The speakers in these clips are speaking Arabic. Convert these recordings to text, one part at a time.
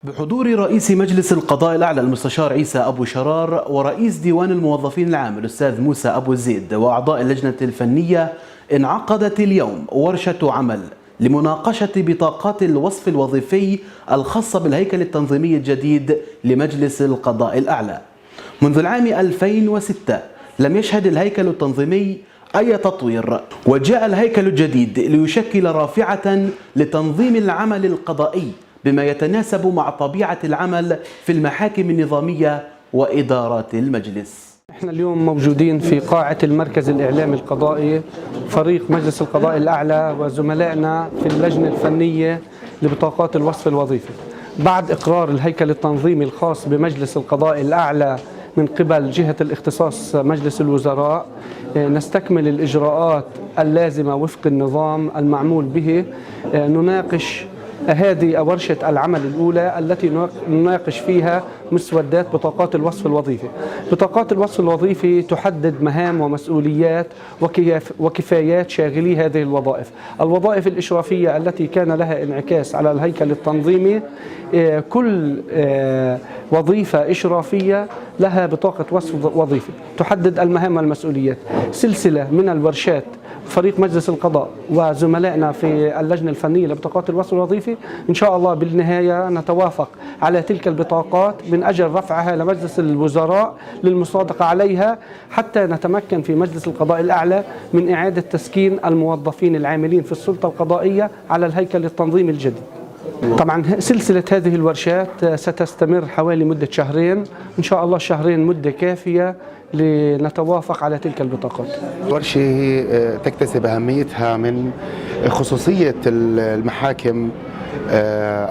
بحضور رئيس مجلس القضاء الأعلى المستشار عيسى أبو شرار ورئيس ديوان الموظفين العام الأستاذ موسى أبو زيد وأعضاء اللجنة الفنية، انعقدت اليوم ورشة عمل لمناقشة بطاقات الوصف الوظيفي الخاصة بالهيكل التنظيمي الجديد لمجلس القضاء الأعلى. منذ العام 2006 لم يشهد الهيكل التنظيمي أي تطوير، وجاء الهيكل الجديد ليشكل رافعة لتنظيم العمل القضائي بما يتناسب مع طبيعة العمل في المحاكم النظامية وإدارات المجلس. احنا اليوم موجودين في قاعة المركز الإعلامي القضائي، فريق مجلس القضاء الأعلى وزملائنا في اللجنة الفنية لبطاقات الوصف الوظيفي. بعد إقرار الهيكل التنظيمي الخاص بمجلس القضاء الأعلى من قبل جهة الاختصاص مجلس الوزراء، نستكمل الإجراءات اللازمة وفق النظام المعمول به. نناقش هذه ورشة العمل الأولى التي نناقش فيها مسودات بطاقات الوصف الوظيفي. بطاقات الوصف الوظيفي تحدد مهام ومسؤوليات وكفايات شاغلي هذه الوظائف. الوظائف الإشرافية التي كان لها انعكاس على الهيكل التنظيمي، كل وظيفة إشرافية لها بطاقة وصف وظيفي تحدد المهام والمسؤوليات. سلسلة من الورشات فريق مجلس القضاء وزملائنا في اللجنة الفنية لبطاقات الوصف الوظيفي، إن شاء الله بالنهاية نتوافق على تلك البطاقات من أجل رفعها لمجلس الوزراء للمصادقة عليها، حتى نتمكن في مجلس القضاء الأعلى من إعادة تسكين الموظفين العاملين في السلطة القضائية على الهيكل التنظيمي الجديد. طبعا سلسلة هذه الورشات ستستمر حوالي مدة شهرين، إن شاء الله شهرين مدة كافية لنتوافق على تلك البطاقات. الورشة تكتسب أهميتها من خصوصية المحاكم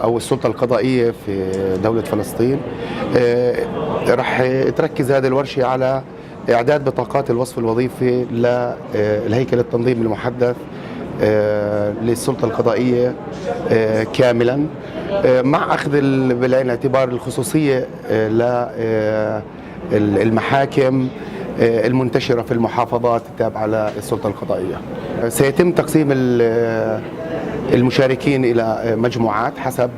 أو السلطة القضائية في دولة فلسطين. رح تركز هذه الورشة على إعداد بطاقات الوصف الوظيفي للهيكل التنظيمي المحدث للسلطة القضائية كاملا، مع أخذ بعين الاعتبار الخصوصية للمحاكم المنتشرة في المحافظات التابعة للسلطة القضائية. سيتم تقسيم المشاركين إلى مجموعات حسب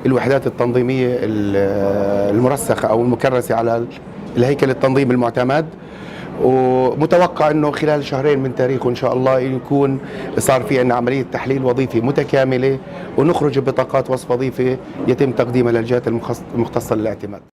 الوحدات التنظيمية المرسخة أو المكرسة على الهيكل التنظيمي المعتمد، ومتوقع انه خلال شهرين من تاريخه ان شاء الله يكون صار في عندنا عمليه تحليل وظيفي متكامله، ونخرج ببطاقات وصف وظيفي يتم تقديمها للجهات المختصه للاعتماد.